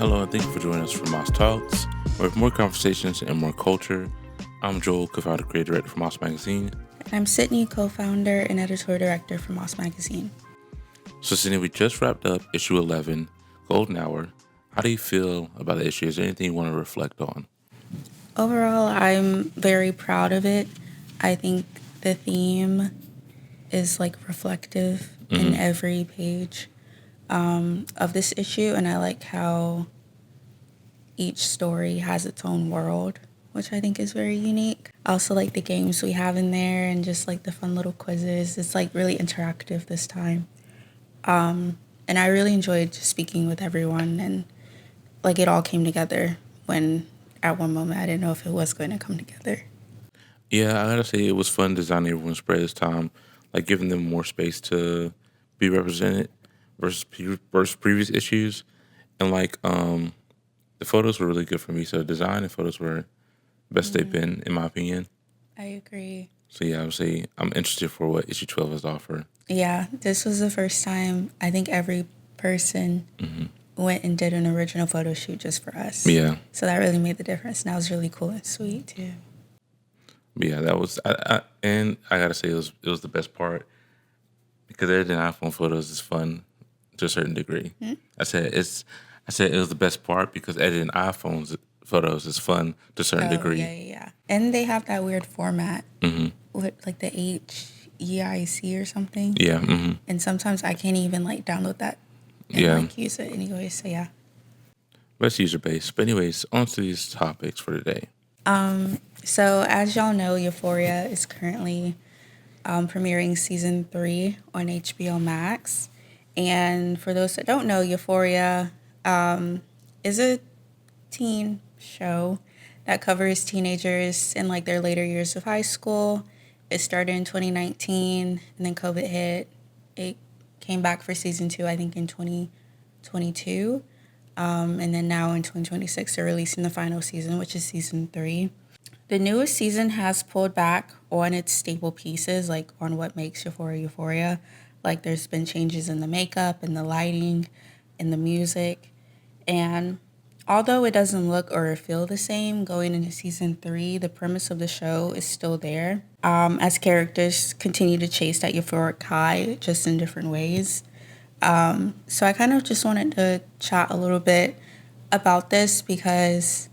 Hello, and thank you for joining us for Moss Talks, where with more conversations and more culture. I'm Joel, co-founder, creator, director for Moss Magazine. And I'm Sydney, co-founder and editorial director for Moss Magazine. So, Sydney, we just wrapped up issue 11, Golden Hour. How do you feel about the issue? Is there anything you want to reflect on? Overall, I'm very proud of it. I think the theme is reflective in every page of this issue, and I like how each story has its own world, which I think is very unique. I also like the games we have in there and just the fun little quizzes. It's really interactive this time. And I really enjoyed just speaking with everyone, and it all came together when at one moment I didn't know if it was going to come together. Yeah, I gotta say it was fun designing everyone's spread this time, giving them more space to be represented versus previous issues, and the photos were really good for me. So design and photos were best they've been, in my opinion. I agree. So yeah, I would say I'm interested for what issue 12 has to offer. Yeah, this was the first time I think every person went and did an original photo shoot just for us. Yeah. So that really made the difference. And that was really cool and sweet too. Yeah, that was, and I gotta say it was the best part because editing iPhone photos is fun to a certain degree. I said it was the best part because editing iPhones photos is fun to a certain degree. Yeah. And they have that weird format with the HEIC or something. Yeah. And sometimes I can't even download that and use it anyway. So yeah. Less user based. But anyways, on to these topics for today. So as y'all know, Euphoria is currently premiering season 3 on HBO Max. And for those that don't know, Euphoria is a teen show that covers teenagers in their later years of high school. It started in 2019 and then COVID hit. It came back for season 2, I think in 2022. And then now in 2026, they're releasing the final season, which is season 3. The newest season has pulled back on its staple pieces, on what makes Euphoria Euphoria. There's been changes in the makeup and the lighting and the music. And although it doesn't look or feel the same going into season 3, the premise of the show is still there. As characters continue to chase that euphoric high, just in different ways. So I kind of just wanted to chat a little bit about this because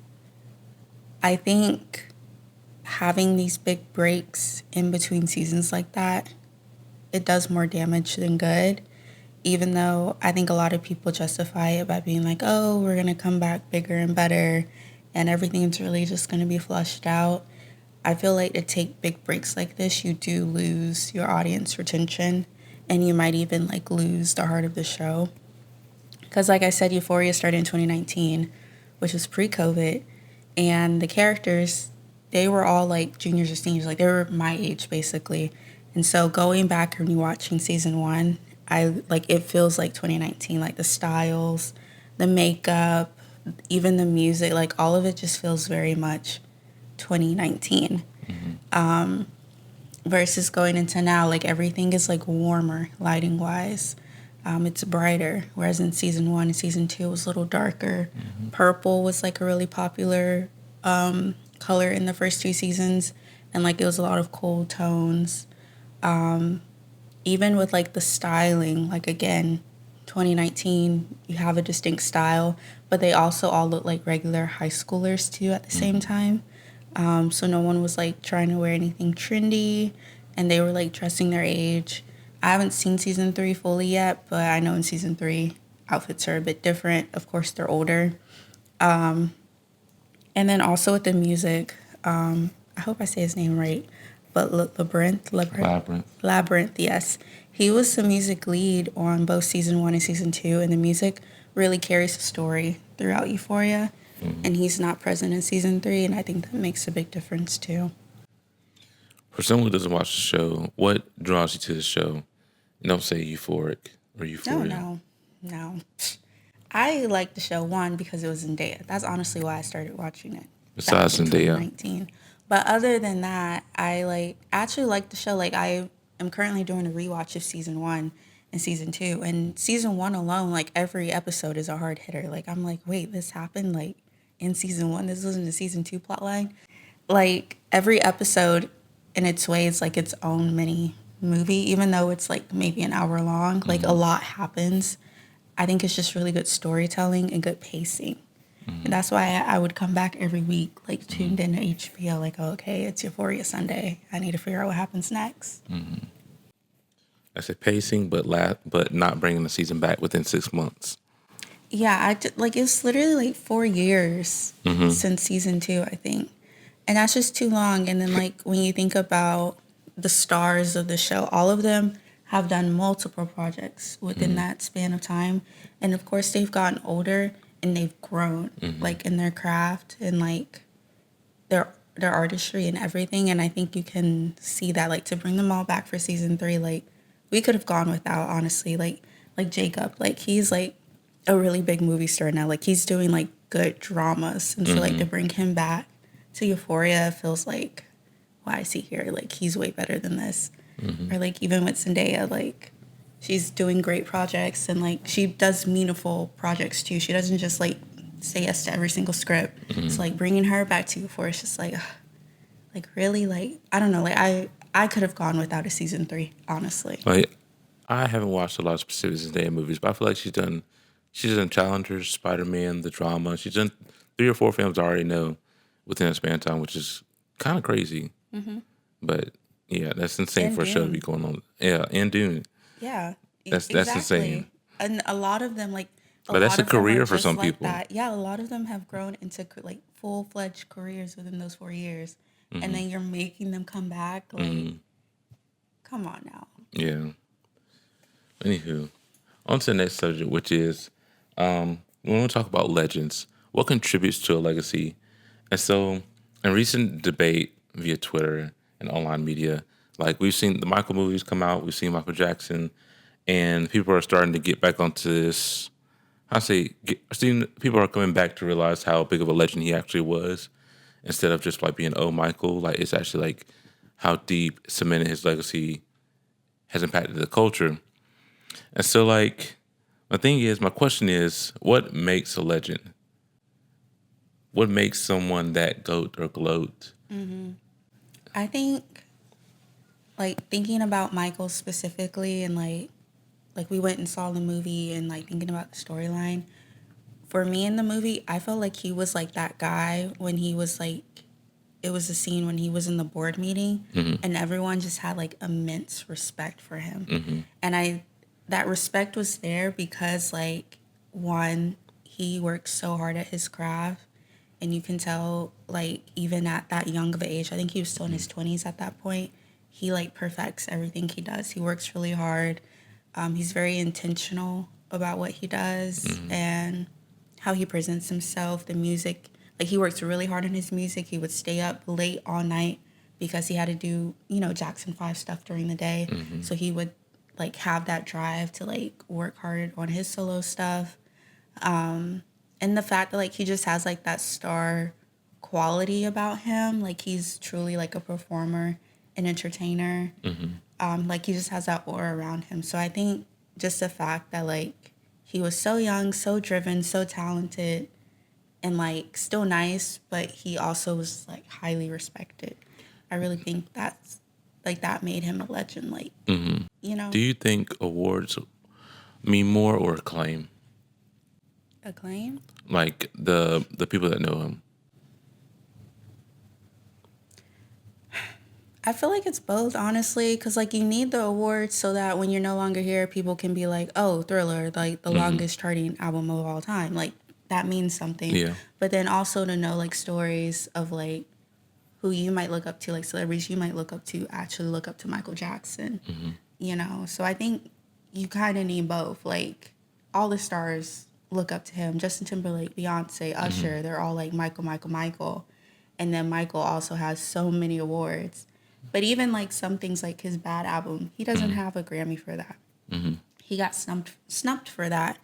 I think having these big breaks in between seasons like that, it does more damage than good. Even though I think a lot of people justify it by being oh, we're going to come back bigger and better and everything's really just going to be flushed out. I feel to take big breaks like this, you do lose your audience retention and you might even lose the heart of the show. Because I said, Euphoria started in 2019, which was pre-COVID, and the characters, they were all juniors or seniors, they were my age basically. And so going back and rewatching season 1, it feels 2019, the styles, the makeup, even the music, all of it just feels very much 2019. Versus going into now, everything is warmer lighting wise. It's brighter, whereas in season 1 and season 2 it was a little darker. Purple was a really popular color in the first 2 seasons, and it was a lot of cool tones. Even with the styling, again, 2019 you have a distinct style, but they also all look like regular high schoolers too at the same time. So no one was trying to wear anything trendy, and they were dressing their age. I haven't seen season 3 fully yet, but I know in season 3 outfits are a bit different. Of course, they're older. And then also with the music, I hope I say his name right, but Labyrinth, yes. He was the music lead on both season 1 and season 2, and the music really carries the story throughout Euphoria. And he's not present in season 3, and I think that makes a big difference too. For someone who doesn't watch the show, what draws you to the show? You don't say euphoric or euphoria. No. I like the show, one, because it was Zendaya. That's honestly why I started watching it. Besides Zendaya. But other than that, I actually like the show. I am currently doing a rewatch of season 1, in season 2. And season 1 alone, like every episode is a hard hitter. Like I'm like, wait, this happened like in season 1. This wasn't a season 2 plot line. Like every episode in its way is like its own mini movie, even though it's like maybe an hour long. Like a lot happens. I think it's just really good storytelling and good pacing. And that's why I would come back every week, like tuned into HBO, like, oh, okay, it's Euphoria Sunday. I need to figure out what happens next. I said pacing, but not bringing the season back within 6 months. Yeah, like it's literally like 4 years since season 2, I think. And that's just too long. And then like when you think about the stars of the show, all of them have done multiple projects within that span of time. And of course they've gotten older and they've grown like in their craft and like their artistry and everything. And I think you can see that, like, to bring them all back for season 3, like we could have gone without, honestly. Like Jacob, like he's like a really big movie star now. Like he's doing like good dramas. And so like to bring him back to Euphoria feels like, well, I see here, like he's way better than this. Or like even with Zendaya, like she's doing great projects and like she does meaningful projects too. She doesn't just like say yes to every single script. It's like bringing her back to Euphoria. It's just like really, like I don't know, like I could have gone without a season 3, honestly. Like I haven't watched a lot of specific Zendaya movies, but I feel like she's done Challengers, Spider-Man, the drama. She's done 3 or 4 films I already know within a span of time, which is kind of crazy. But yeah, that's insane And for a show to Dune. be going on. Yeah, and Dune. Yeah, That's exactly. insane. And a lot of them, like But that's a of them are career for just some like people. that. Yeah, a lot of them have grown into like full-fledged careers within those 4 years, and then you're making them come back. Like, come on now. Yeah. Anywho, on to the next subject, which is when we talk about legends, what contributes to a legacy? And so, in recent debate via Twitter and online media, like we've seen the Michael movies come out, we've seen Michael Jackson, and people are starting to get back onto this. People are coming back to realize how big of a legend he actually was, instead of just like being Michael. Like it's actually like how deep cemented his legacy has impacted the culture. And so, like, my question is, what makes a legend? What makes someone that goat or gloat? I think, like thinking about Michael specifically, and like we went and saw the movie, and like thinking about the storyline. For me in the movie, I felt like he was like that guy when he was like, it was a scene when he was in the board meeting, and everyone just had like immense respect for him. And that respect was there because, like, one, he worked so hard at his craft, and you can tell, like, even at that young of an age, I think he was still in his 20s at that point, he like perfects everything he does. He works really hard. He's very intentional about what he does and how he presents himself, the music. Like, he works really hard on his music. He would stay up late all night because he had to do, Jackson 5 stuff during the day. So he would, like, have that drive to, like, work hard on his solo stuff. And the fact that, like, he just has, like, that star quality about him. Like, he's truly, like, a performer, an entertainer. Like, he just has that aura around him. So I think just the fact that, like, he was so young, so driven, so talented, and like still nice, but he also was like highly respected. I really think that's like that made him a legend. Like, Do you think awards mean more or acclaim? acclaim. Like the people that know him. I feel like it's both, honestly, because like you need the awards so that when you're no longer here, people can be like, "Oh, Thriller, like the longest charting album of all time." Like that means something. Yeah. But then also to know like stories of like who you might look up to, like celebrities you might look up to, actually look up to Michael Jackson. So I think you kind of need both. Like all the stars look up to him. Justin Timberlake, Beyonce, Usher, they're all like Michael. And then Michael also has so many awards. But even like some things like his Bad album, he doesn't have a Grammy for that. He got snubbed for that.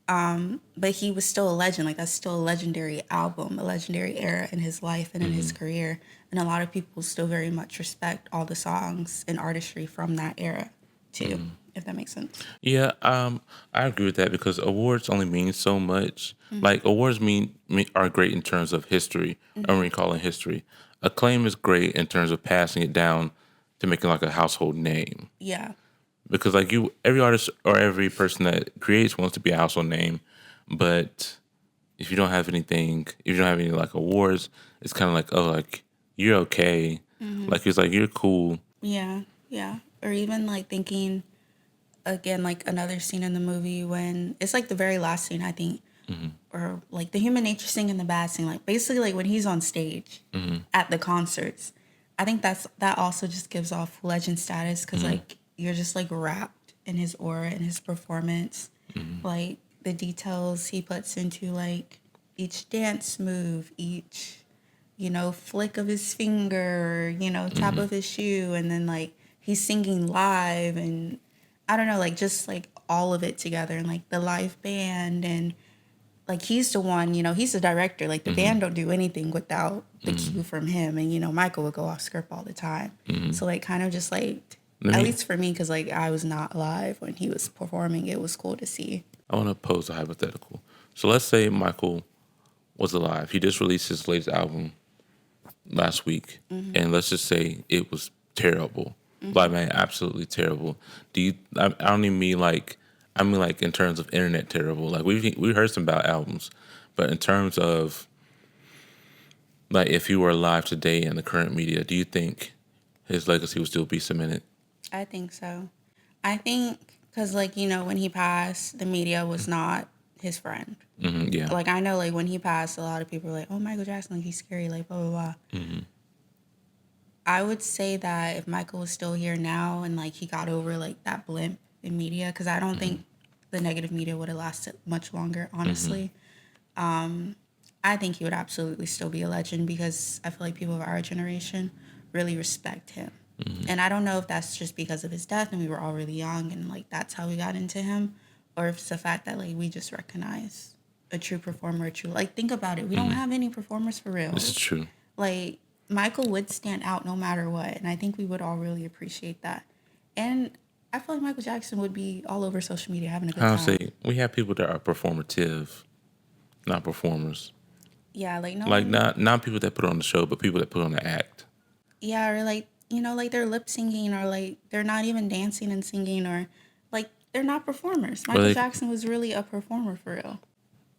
But he was still a legend. Like that's still a legendary album, a legendary era in his life and in his career. And a lot of people still very much respect all the songs and artistry from that era too. if that makes sense. Yeah, I agree with that because awards only mean so much. Like awards are great in terms of history, or recalling history. Acclaim is great in terms of passing it down to making like a household name. Yeah. Because like every artist or every person that creates wants to be a household name, but if you don't have anything, if you don't have any like awards, it's kind of like, oh, like you're okay, like it's like you're cool. Yeah. Yeah. Or even like thinking again, like another scene in the movie when it's like the very last scene, I think, or like the human nature scene and the bad scene, like basically like when he's on stage at the concerts. I think that also just gives off legend status because like you're just like wrapped in his aura and his performance, like the details he puts into like each dance move, each flick of his finger, tap of his shoe, and then like he's singing live and I don't know, like just like all of it together and like the live band and like he's the one, he's the director. Like the band don't do anything without the cue from him. And Michael would go off script all the time. So like kind of just like at least for me, because like I was not alive when he was performing, it was cool to see. I want to pose a hypothetical. So let's say Michael was alive. He just released his latest album last week, and let's just say it was terrible. Like man, absolutely terrible. I don't even mean like I mean like in terms of internet terrible. Like we heard some bad albums, but in terms of like if he were alive today in the current media, do you think his legacy would still be cemented? I think so. I think because like when he passed, the media was not his friend. Yeah. Like I know like when he passed, a lot of people were like, "Oh, Michael Jackson, like he's scary," like blah blah blah. I would say that if Michael was still here now and like he got over like that blimp in media, because I don't think the negative media would have lasted much longer, honestly. I think he would absolutely still be a legend because I feel like people of our generation really respect him. And I don't know if that's just because of his death and we were all really young and like that's how we got into him, or if it's the fact that like we just recognize a true performer, like think about it. We don't have any performers for real. This is true. Like Michael would stand out no matter what, and I think we would all really appreciate that. And I feel like Michael Jackson would be all over social media having a good I would time. say we have people that are performative, not performers. Yeah, like no Like one, not people that put on the show, but people that put on the act. yeah, or like like they're lip singing or like they're not even dancing and singing or like they're not performers. Michael Jackson was really a performer for real.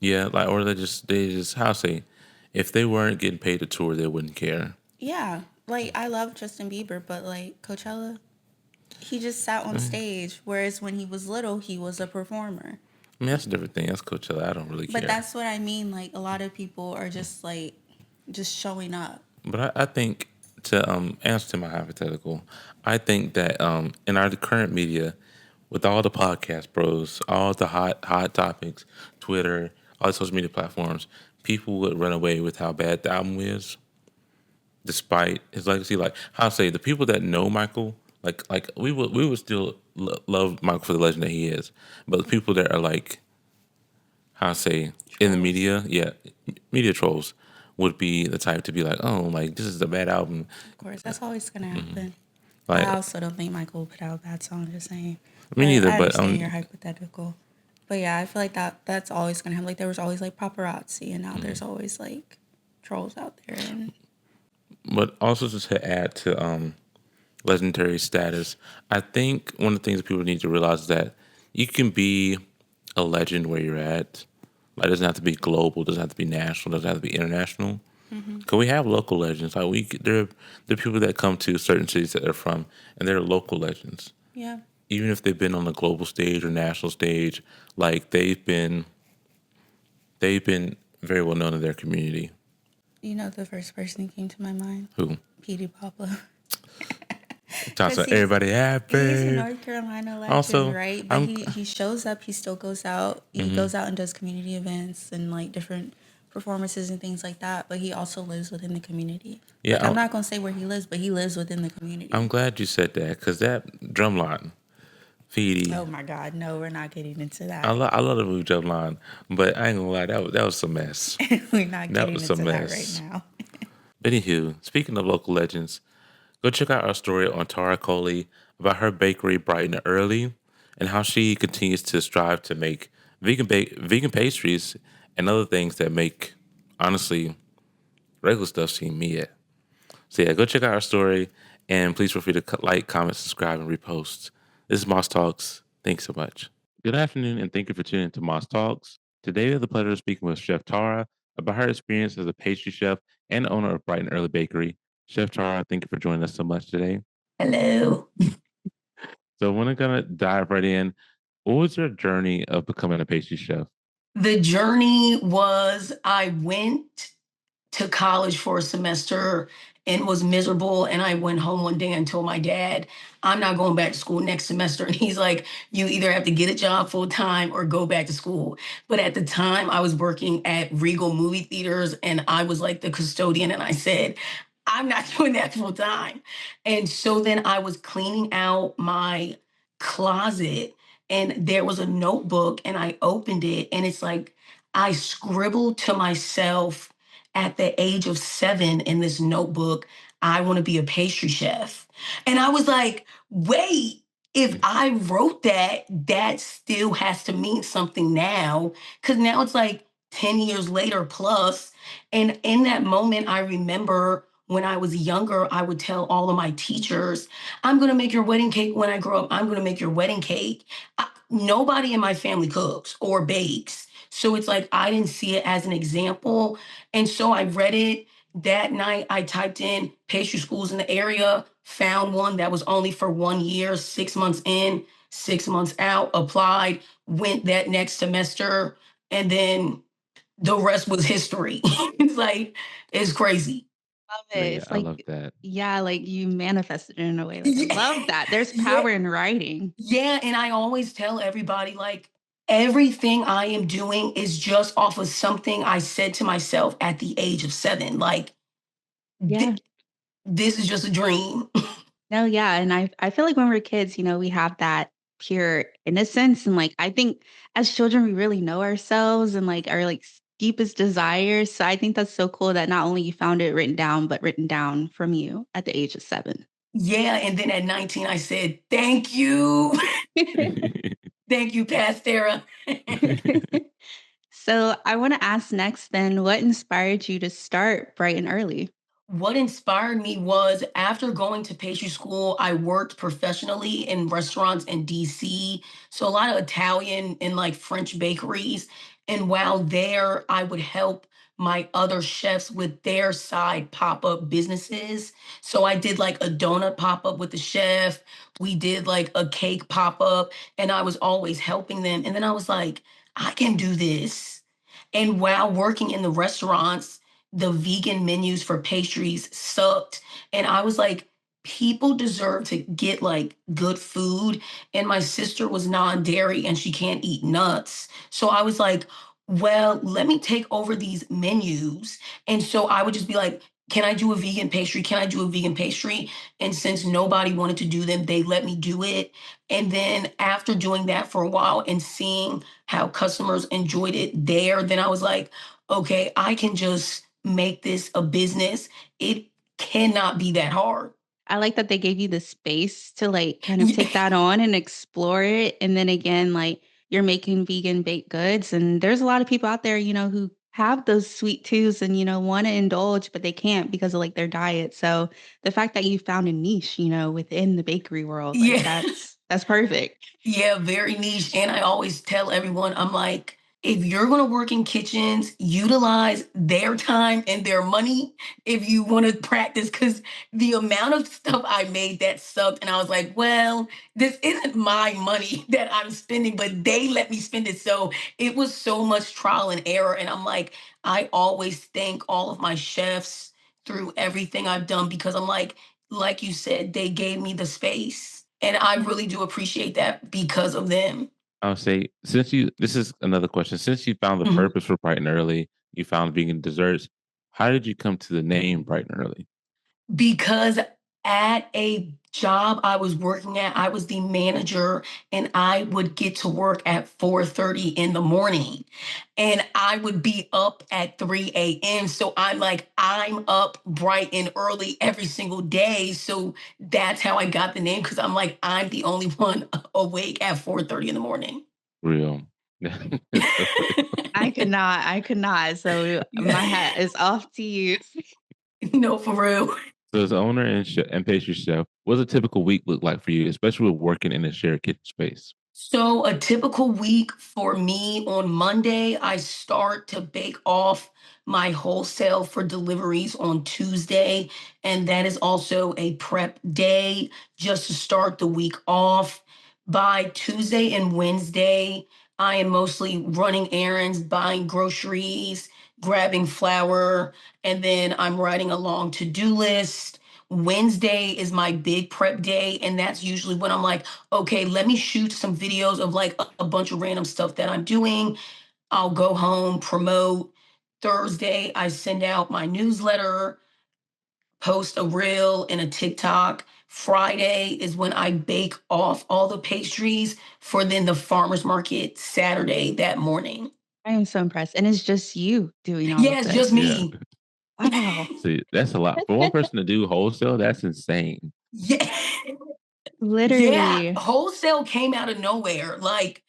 Yeah, like or they just how to say, if they weren't getting paid to tour, they wouldn't care. Yeah, like I love Justin Bieber, but like Coachella, he just sat on stage. Whereas when he was little, he was a performer. I mean that's a different thing. That's Coachella. I don't really care. But that's what I mean. Like a lot of people are just like just showing up. But I think to answer to my hypothetical, I think that in our current media, with all the podcast bros, all the hot topics, Twitter, all the social media platforms, people would run away with how bad the album is, despite his legacy. Like how I say, the people that know Michael, like we would still love Michael for the legend that he is, but the people that are like how I say in the media, yeah, media trolls would be the type to be like, oh, like this is a bad album. Of course, that's always gonna happen. Like I also don't think Michael will put out a bad song. Just saying. me neither, I but understand your hypothetical. But yeah, I feel like that's always gonna happen. Like there was always like paparazzi, and now there's always like trolls out there. And but also just to add to legendary status, I think one of the things that people need to realize is that you can be a legend where you're at. Like, it doesn't have to be global, doesn't have to be national, doesn't have to be international. Because we have local legends. Like there are people that come to certain cities that they're from, and they're local legends. yeah, Even if they've been on the global stage or national stage, like they've been very well known in their community. the first person that came to my mind, Who Petey Pablo. talks to he's- everybody He's a happy. North Carolina legend, Also, right? But he shows up. He still goes out. He goes out and does community events and like different performances and things like that. But he also lives within the community. Yeah, Like, I'm not gonna say where he lives, but he lives within the community. I'm glad you said that because that drum line, Feedy. Oh my God, no, we're not getting into that. I love the movie drum line, but I ain't gonna lie, that was a mess. We're not That getting was into a that mess. right now. Anywho, speaking of local legends, go check out our story on Tara Coley about her bakery bright and early. and how she continues to strive to make vegan pastries and other things that make honestly regular stuff seem me. So yeah, go check out our story, and please feel free to like, comment, subscribe, and repost. This is Moss Talks. Thanks so much. Good afternoon, and thank you for tuning in to Moss Talks. Today, we have the pleasure of speaking with Chef Tara about her experience as a pastry chef and owner of Bright and Early Bakery. Chef Tara, thank you for joining us so much today. Hello. So, we're gonna dive right in. What was your journey of becoming a pastry chef? The journey was I went to college for a semester and was miserable. And I went home one day and told my dad, I'm not going back to school next semester. And he's like, you either have to get a job full time or go back to school. But at the time, I was working at Regal movie theaters and I was like the custodian. And I said, I'm not doing that full time. And so then I was cleaning out my closet and there was a notebook and I opened it and it's like, I scribbled to myself at the age of 7 in this notebook, I want to be a pastry chef. And I was like, wait, if I wrote that, that still has to mean something now. Cause now it's like 10 years later plus. And in that moment, I remember when I was younger, I would tell all of my teachers, I'm gonna make your wedding cake when I grow up. I'm gonna make your wedding cake. Nobody in my family cooks or bakes. So it's like I didn't see it as an example. And so I read it that night. I typed in pastry schools in the area, found one that was only for 1 year, 6 months in, 6 months out, applied, went that next semester, and then the rest was history. It's like, it's crazy. Love No, it. yeah, It's I like, love that. yeah, like you manifested it in a way. Like, I Yeah. love that. There's Yeah. power in writing. Yeah, and I always tell everybody like everything I am doing is just off of something I said to myself at the age of 7. Like Yeah. this is just a dream. No, yeah. And I feel like when we're kids, we have that pure innocence. And like, I think as children, we really know ourselves and like our like deepest desires. So I think that's so cool that not only you found it written down, but written down from you at the age of 7. Yeah, and then at 19 I said, "Thank you." Thank you, Pastera. So I want to ask next then, what inspired you to start bright and early? What inspired me was after going to pastry school, I worked professionally in restaurants in DC. So a lot of Italian and like French bakeries. And while there, I would help my other chefs with their side pop up businesses. So I did like a donut pop up with the chef. We did like a cake pop up, and I was always helping them. And then I was like, I can do this. And while working in the restaurants, the vegan menus for pastries sucked. And I was like, people deserve to get like good food. And my sister was non dairy and she can't eat nuts. So I was like, well, let me take over these menus. And so I would just be like, can I do a vegan pastry? Can I do a vegan pastry? And since nobody wanted to do them, they let me do it. And then after doing that for a while and seeing how customers enjoyed it there, then I was like, okay, I can just make this a business. It cannot be that hard. I like that they gave you the space to like kind of Yeah. take that on and explore it. And then again, like you're making vegan baked goods. And there's a lot of people out there, who have those sweet tooths and, want to indulge, but they can't because of like their diet. So the fact that you found a niche, within the bakery world, like Yeah. that's perfect. Yeah, very niche. And I always tell everyone, I'm like, if you're going to work in kitchens, utilize their time and their money if you want to practice. Because the amount of stuff I made that sucked. And I was like, well, this isn't my money that I'm spending, but they let me spend it. So it was so much trial and error. And I'm like, I always thank all of my chefs through everything I've done because I'm like you said, they gave me the space. And I really do appreciate that because of them. I'll say, this is another question. Since you found the Mhm. purpose for Bright and Early, you found vegan desserts. How did you come to the name Bright and Early? Because at a job I was working at, I was the manager, and I would get to work at 4:30 in the morning. And I would be up at 3 a.m. So I'm like, I'm up bright and early every single day. So that's how I got the name, because I'm like, I'm the only one awake at 4:30 in the morning. Real. It's so real. I could not. I could not. So my hat is off to you. No, for real. So as owner and pastry chef, what's a typical week look like for you, especially with working in a shared kitchen space? So, a typical week for me: on Monday, I start to bake off my wholesale for deliveries on Tuesday. And that is also a prep day just to start the week off. By Tuesday and Wednesday, I am mostly running errands, buying groceries, grabbing flour, and then I'm writing a long to do list. Wednesday is my big prep day. And that's usually when I'm like, okay, let me shoot some videos of like a bunch of random stuff that I'm doing. I'll go home, promote. Thursday, I send out my newsletter, post a reel and a TikTok. Friday is when I bake off all the pastries for then the farmer's market Saturday that morning. I am so impressed. And it's just you doing all Yeah, of it's just this. Yeah. me. Wow. See, that's a lot. For one person to do wholesale, that's insane. Yeah. Yeah, Literally. wholesale came out of nowhere. Like,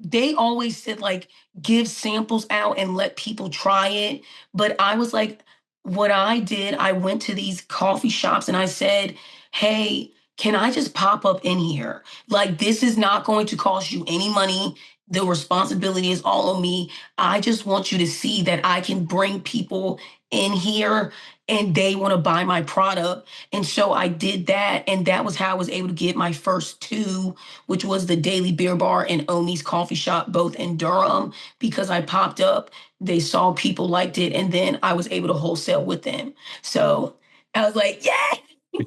they always said like give samples out and let people try it, but I was like, what I did, I went to these coffee shops and I said, "Hey, can I just pop up in here? Like, this is not going to cost you any money. The responsibility is all on me. I just want you to see that I can bring people in here and they want to buy my product." And so I did that. And that was how I was able to get my first two, which was the Daily Beer Bar and Omi's Coffee Shop, both in Durham, because I popped up. They saw people liked it. And then I was able to wholesale with them. So I was like, yeah.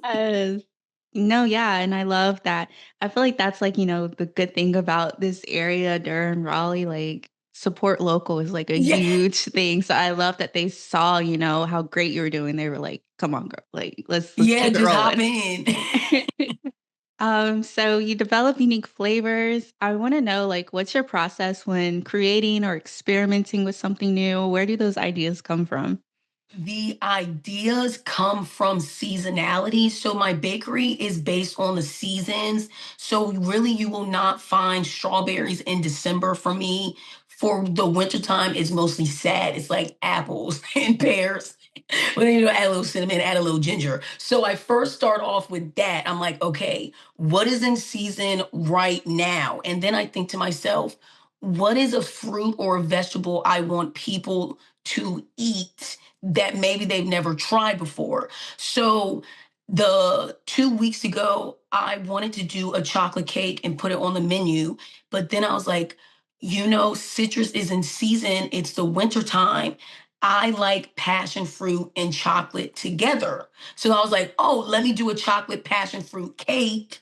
Yes. No, yeah, and I love that. I feel like that's like, the good thing about this area, Durham, Raleigh, like support local is like a Yeah. huge thing. So I love that they saw, how great you were doing. They were like, "Come on, girl. Like let's Yeah, keep it just hop rolling." in. So you develop unique flavors. I want to know like what's your process when creating or experimenting with something new? Where do those ideas come from? The ideas come from seasonality. So my bakery is based on the seasons. So really you will not find strawberries in December for me. For the wintertime, it's mostly sad. It's like apples and pears. But then add a little cinnamon, add a little ginger. So I first start off with that. I'm like, okay, what is in season right now? And then I think to myself, what is a fruit or a vegetable I want people to eat that maybe they've never tried before? So the 2 weeks ago, I wanted to do a chocolate cake and put it on the menu. But then I was like, citrus is in season. It's the winter time. I like passion fruit and chocolate together. So I was like, oh, let me do a chocolate passion fruit cake.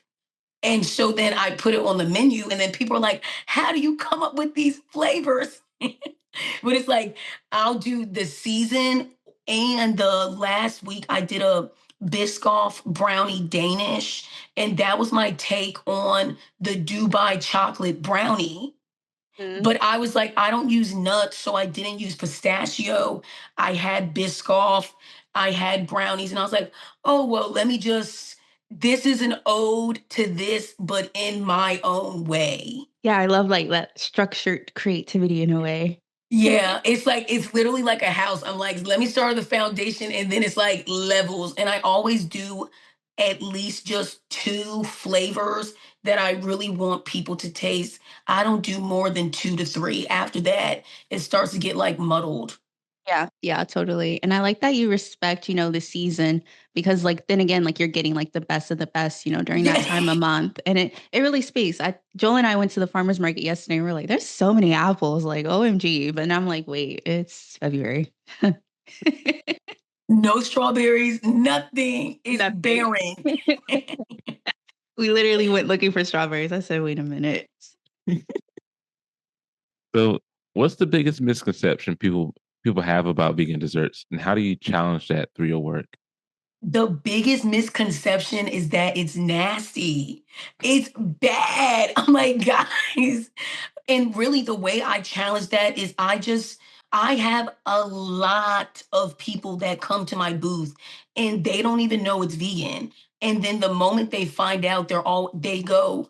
And so then I put it on the menu, and then people are like, how do you come up with these flavors? But it's like, I'll do the season. And the last week, I did a Biscoff brownie Danish. And that was my take on the Dubai chocolate brownie. Mhm. But I was like, I don't use nuts, so I didn't use pistachio. I had Biscoff, I had brownies, and I was like, oh, well, this is an ode to this, but in my own way. Yeah, I love like that structured creativity in a way. Yeah, it's literally like a house. I'm like, let me start the foundation, and then it's like levels. And I always do at least just two flavors that I really want people to taste. I don't do more than two to three. After that, it starts to get like muddled. Yeah, yeah, totally. And I like that you respect, the season because like then again, like you're getting like the best of the best, during that Yeah. time of month. And it really speaks. Joel and I went to the farmer's market yesterday and we're like, there's so many apples, like OMG. But now I'm like, wait, it's February. No strawberries, nothing. It's Nothing. barren. We literally went looking for strawberries. I said, wait a minute. So, what's the biggest misconception people have about vegan desserts, and how do you challenge that through your work? The biggest misconception is that it's nasty. It's bad. I'm like, guys. And really, the way I challenge that is I have a lot of people that come to my booth and they don't even know it's vegan. And then the moment they find out, they go,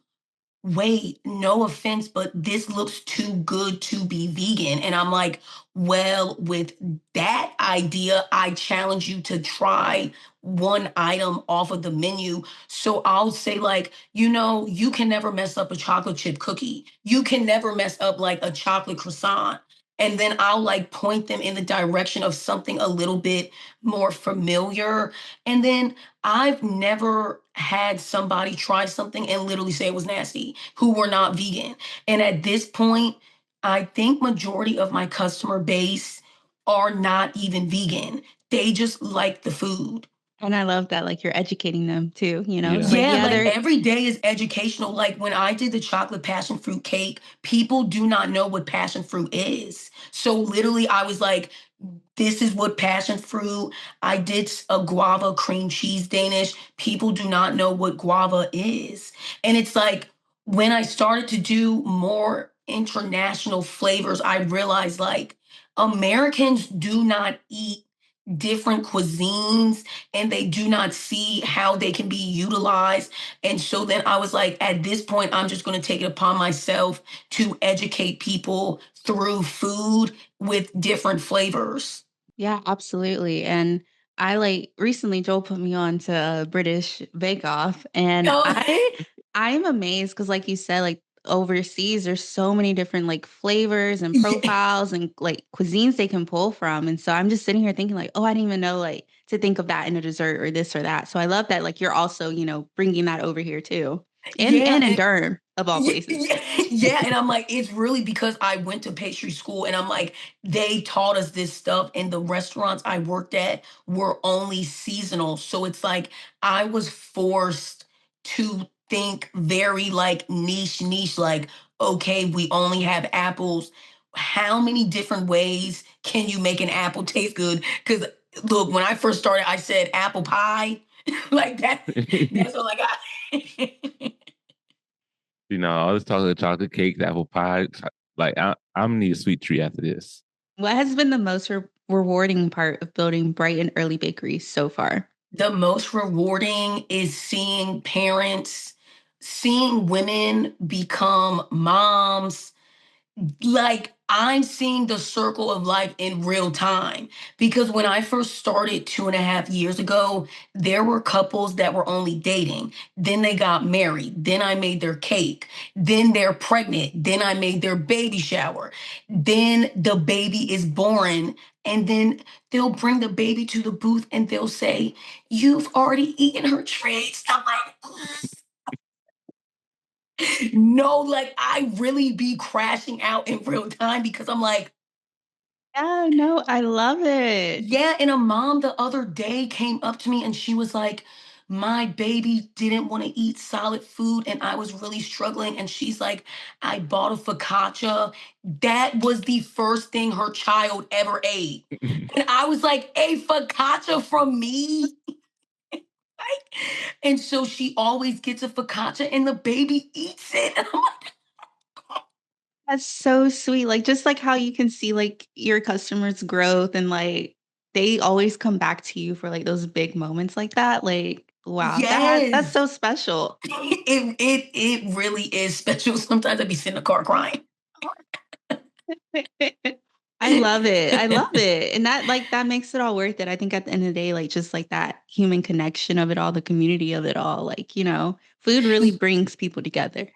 wait, no offense, but this looks too good to be vegan. And I'm like, well, with that idea, I challenge you to try one item off of the menu. So I'll say, like, you can never mess up a chocolate chip cookie. You can never mess up like a chocolate croissant. And then I'll like point them in the direction of something a little bit more familiar. And then I've never had somebody try something and literally say it was nasty who were not vegan. And at this point, I think majority of my customer base are not even vegan. They just like the food. And I love that, like, you're educating them too, you know? It's Yeah. like, Yeah, yeah, like they're every day is educational. Like when I did the chocolate passion fruit cake, people do not know what passion fruit is. So literally, I was like, this is what passion fruit. I did a guava cream cheese Danish. People do not know what guava is. And it's like when I started to do more international flavors, I realized like Americans do not eat different cuisines and they do not see how they can be utilized. And so then I was like, at this point, I'm just going to take it upon myself to educate people through food with different flavors. yeah, absolutely. And I like recently Joel put me on to a British Bake Off and Oh, I'm amazed because like you said, like overseas there's so many different like flavors and yeah. profiles and like cuisines they can pull from. And so I'm just sitting here thinking like, oh, I didn't even know like to think of that in a dessert or this or that. So I love that like you're also, bringing that over here too. And Yeah, in Durham of all yeah, places. yeah, yeah, and I'm like, it's really because I went to pastry school, and I'm like, they taught us this stuff, and the restaurants I worked at were only seasonal. So it's like I was forced to think very like niche, like, okay, we only have apples. How many different ways can you make an apple taste good? Because look, when I first started, I said apple pie. Like that, that's all I got. All this talking chocolate cake, apple pie. Like I'm gonna need a sweet treat after this. What has been the most rewarding part of building bright and early bakeries so far? The most rewarding is seeing women become moms, like I'm seeing the circle of life in real time. Because when I first started 2.5 years ago, there were couples that were only dating. Then they got married. Then I made their cake. Then they're pregnant. Then I made their baby shower. Then the baby is born. And then they'll bring the baby to the booth and they'll say, "You've already eaten her treats." I'm like, no, like I really be crashing out in real time because I'm like, Yeah, no, I love it. yeah. And a mom the other day came up to me and she was like, my baby didn't want to eat solid food and I was really struggling. And she's like, I bought a focaccia. That was the first thing her child ever ate. And I was like, a focaccia from me? Like, and so she always gets a focaccia and the baby eats it. And I'm like, That's so sweet. Like just like how you can see like your customers' growth and like they always come back to you for like those big moments like that. Like, wow, that's yes. so special. It really is special. Sometimes I'd be sitting in the car crying. I love it. I love it. And that like that makes it all worth it. I think at the end of the day, like just like that human connection of it all, the community of it all, like, food really brings people together.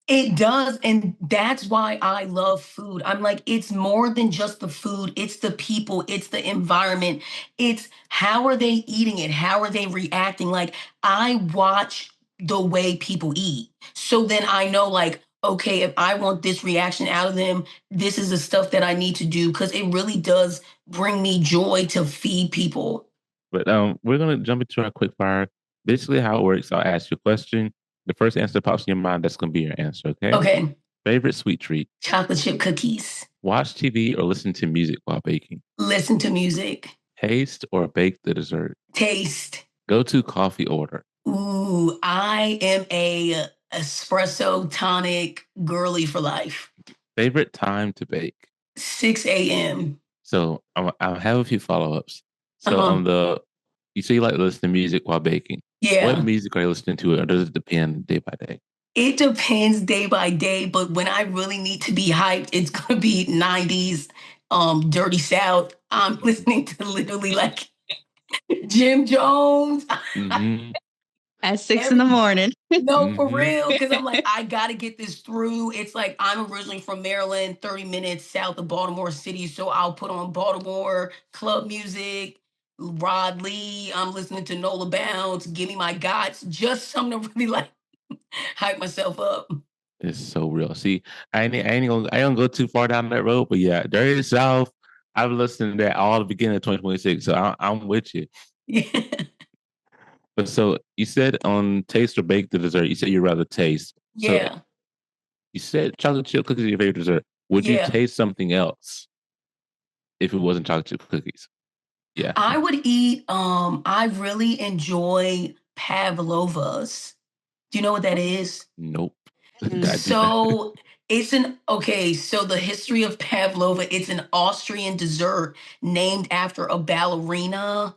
It does. And that's why I love food. I'm like, it's more than just the food, it's the people, it's the environment. It's how are they eating it? How are they reacting? Like, I watch the way people eat. So then I know, like, okay, if I want this reaction out of them, this is the stuff that I need to do because it really does bring me joy to feed people. But we're gonna jump into our quick fire. Basically, how it works, I'll ask you a question. The first answer that pops in your mind, that's gonna be your answer. Okay. Okay, Favorite sweet treat? chocolate chip cookies, Watch TV or listen to music while baking? listen to music, Taste or bake the dessert? taste. Go-to coffee order. Ooh, I am a espresso tonic girly for life. Favorite time to bake. 6 a.m. So I have a few follow-ups. So you say you like to listen to music while baking. Yeah. What music are you listening to, or does it depend day by day? It depends day by day, but when I really need to be hyped, it's gonna be 90s, Dirty South. I'm listening to literally like Jim Jones. Mm-hmm. At 6 in the morning. No, for Mm-hmm. real. Cause I'm like, I gotta get this through. It's like I'm originally from Maryland, 30 minutes south of Baltimore City. So I'll put on Baltimore club music, Rod Lee. I'm listening to Nola Bounce, Give Me My Gots, just something to really like hype myself up. It's so real. See, I ain't gonna go too far down that road, but yeah, Dirty South. I've listened to that all the beginning of 2026, so I'm with you. Yeah. But so you said on taste or bake the dessert, you said you'd rather taste. So Yeah. you said chocolate chip cookies are your favorite dessert. Would you Yeah. taste something else if it wasn't chocolate chip cookies? Yeah. I would eat, I really enjoy pavlovas. Do you know what that is? Nope. Mm. I do not. So so the history of pavlova, it's an Austrian dessert named after a ballerina.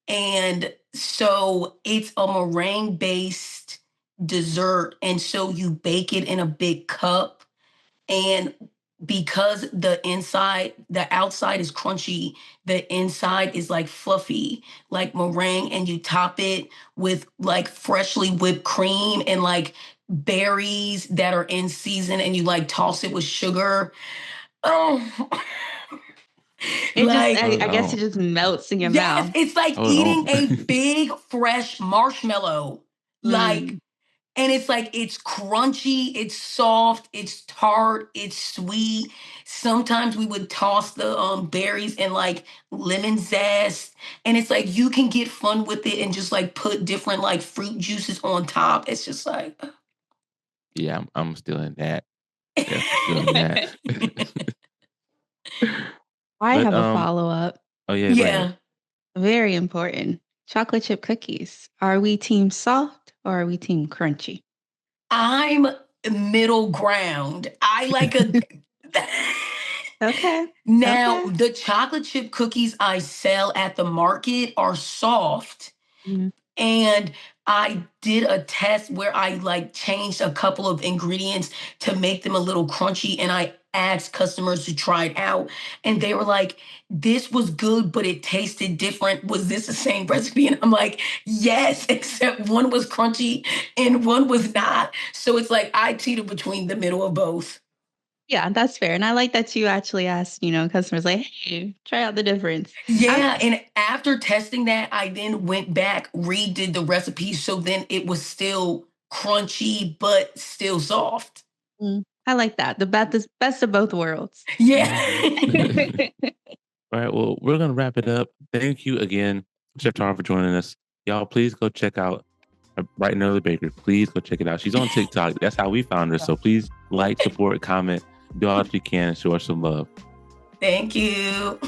And so it's a meringue based dessert. And so you bake it in a big cup. And because the outside is crunchy, the inside is like fluffy, like meringue, and you top it with like freshly whipped cream and like berries that are in season, and you like toss it with sugar. Oh, like I guess it just melts in your yes, mouth. it's like Oh eating no. a big fresh marshmallow. Like, Mm. and it's like it's crunchy, it's soft, it's tart, it's sweet. Sometimes we would toss the berries and like lemon zest, and it's like you can get fun with it and just like put different like fruit juices on top. It's just like Yeah, I'm still in that. Definitely still in that. I But have a follow-up. oh yeah, go ahead. yeah. Very important. Chocolate chip cookies. Are we team soft or are we team crunchy? I'm middle ground. I like a Okay. now Okay. the chocolate chip cookies I sell at the market are soft. Mhm. And I did a test where I like changed a couple of ingredients to make them a little crunchy. And I asked customers to try it out. And they were like, this was good, but it tasted different. Was this the same recipe? And I'm like, yes, except one was crunchy and one was not. So it's like I teeter between the middle of both. Yeah, that's fair. And I like that you actually asked, customers like, hey, try out the difference. I Yeah, and after testing that, I then went back, redid the recipe, so then it was still crunchy but still soft. I like that. The best of both worlds. Yeah. Mhm. All right, well, we're gonna wrap it up. Thank you again, Chef Tara, for joining us. Y'all, please go check out Bright and Early Bakery. Please go check it out. She's on TikTok. That's how we found her. So please like, support, comment, do all that you can, and show her some love. Thank you.